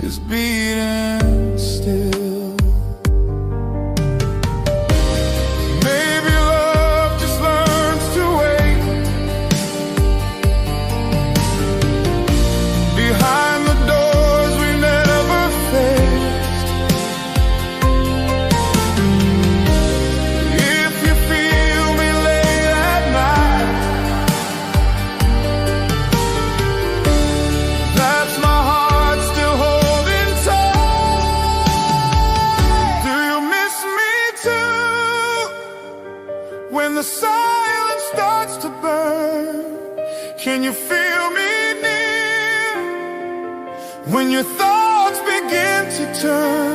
is beating still. Maybe love just learns to wait behind the doors we never faced. If you feel me late at night, that's my heart still holding tight. Do you miss me too? When the silence starts to burn, can you feel me near? When your thoughts begin to turn